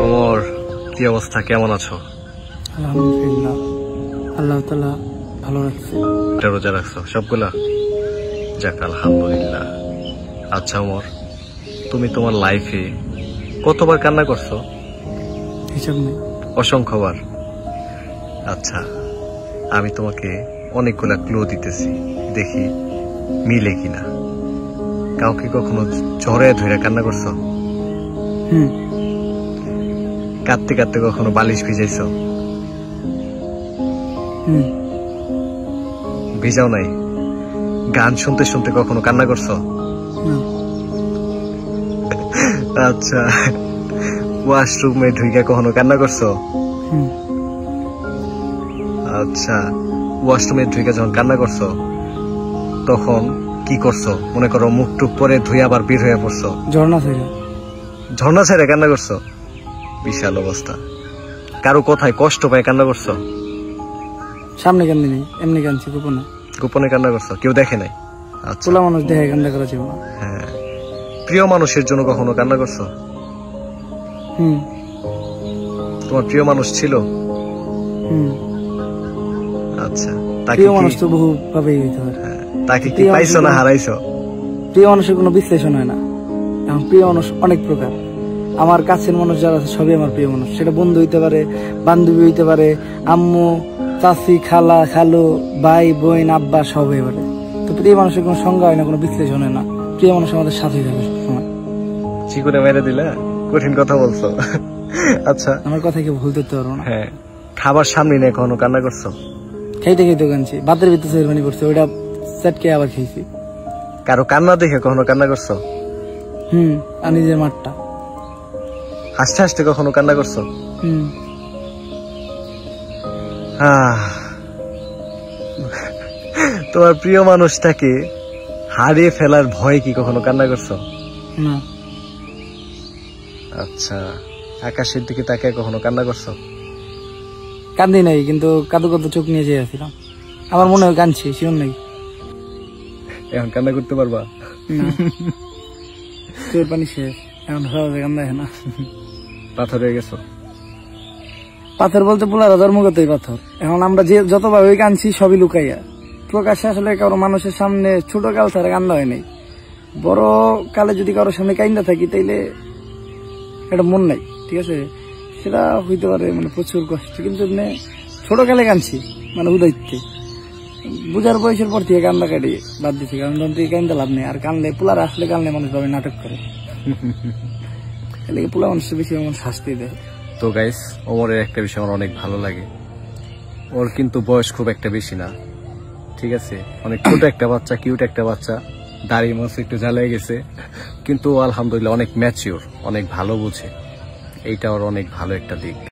ওমর, কি অবস্থা, কেমন আছো? আলহামদুলিল্লাহ, আল্লাহ তাআলা ভালো রাখছে। রোজা রাখছো সবগুলা? যাক আলহামদুলিল্লাহ। আচ্ছা ওমর, তুমি তোমার লাইফে কতবার কান্না করছো? হিসাব নেই। অসংখ্যবার। আচ্ছা, আমি তোমাকে অনেকগুলা ক্লু দিতেছি, দেখি মিলে কিনা। কাউকে কখনো ঝড়ে ধরে কান্না করছো? কাঁদতে কাঁদতে কখনো বালিশ ভিজাইছো? ভিজাও নাই? গান শুনতে শুনতে কখনো কান্না করছো? আচ্ছা, ওয়াশরুমে ঢুইকা কখনো কান্না করছো? আচ্ছা, ওয়াশরুমে ঢুইকা যখন কান্না করছো তখন কি করছো? মনে করো মুখ টুক পরে ধুই আবার বের হয়ে পড়ছো? ঝর্ণা ছেড়ে কান্না করছো? বিশাল অবস্থা। কারো কথায় কষ্ট পায় কান্না করছো? সামনে কান্দি নেই, এমনি কাঁদছি গোপনে। গোপনে কান্না করছো, কেউ দেখে নাই? আচ্ছা, পোলা মানুষ দেখে কান্না করা ছিল না। হ্যাঁ, প্রিয় মানুষের জন্য কখনো কান্না করছো? তোমার প্রিয় মানুষ ছিল? আচ্ছা, প্রিয় মানুষ তো বহু ভাবেই হইতে পারে। তাকে কি পাইছো না হারাইছো? প্রিয় মানুষের কোনো বিশ্লেষণ হয় না। এখন প্রিয় মানুষ অনেক প্রকার। আমার কাছের মানুষ যারা আছে সবই আমার প্রিয় মানুষ। সেটা বন্ধু হইতে পারে, বান্ধবী হইতে পারে, আম্মু, চাচি, খালা, খালু, ভাই, বোন, আব্বা, সব হয়ে পারে। তো প্রিয় মানুষের কোনো সংজ্ঞা হয় না, কোনো বিশ্লেষণ হয় না। প্রিয় মানুষ আমাদের সাথেই থাকে সবসময়। চিকুনে মেরে দিলে, কঠিন কথা বলছো। আচ্ছা, আমার কথা কেউ ভুল করতে পারবো না। হ্যাঁ, খাবার সামনে নিয়ে কখনো কান্না করছো? খাইতে খাইতে কাঁদছি, ভাতের ভিতরে সেরমানি করছে, ওইটা চেটকে আবার খেয়েছি। কারো কান্না দেখে কখনো কান্না করছো? আর নিজের মাঠটা। হাসতে হাসতে কখনো কান্না করছো? তোমার প্রিয় মানুষটাকে হারিয়ে ফেলার ভয়ে কি কখনো কান্না করছো? না। আচ্ছা, আকাশের দিকে তাকিয়ে কখনো কান্না করছো? কান্দি নাই, কিন্তু কাদু কাদু চোখ নিয়ে যেয়েছিলাম। আমার মনে হয় কাঁদছি, শিওর নাই। এখন কান্না করতে পারবা? তোর পানি শেষ, এখন সহজে কান্দা হয় না। পাথর হয়ে গেছো? পাথর বলতে পোলারা ধর্মগতই পাথর। এখন আমরা যে যতভাবে কাঁদছি সবই লুকাইয়া, প্রকাশ্যে আসলে কারো মানুষের সামনে ছোট কাল ছাড়া কান্দা হয় নাই। বড় কালে যদি কারোর সামনে কান্দা থাকি তাইলে এটা মন নাই, ঠিক আছে, সেটা হইতে পারে মানে প্রচুর কষ্ট। কিন্তু ছোট কালে কাঁদছি মানে উদাইতে, বুঝার বয়সের পর থেকে কান্দা কাটি বাদ দিচ্ছি। কারণ তখন থেকে কান্দা লাভ নেই। আর কানলে পোলারা আসলে কানলে মানুষ ভাবে নাটক করে, পোলা মানুষের বেশি মানুষ শাস্তি দেয়। তো গাইস, ওমরের একটা বিষয় আমার অনেক ভালো লাগে, ওর কিন্তু বয়স খুব একটা বেশি না, ঠিক আছে, অনেক ছোট একটা বাচ্চা, কিউট একটা বাচ্চা, দাড়ি মোছ একটু জ্বালিয়ে গেছে, কিন্তু আলহামদুলিল্লাহ অনেক ম্যাচিওর, অনেক ভালো বুঝে। এইটা ওর অনেক ভালো একটা দিক।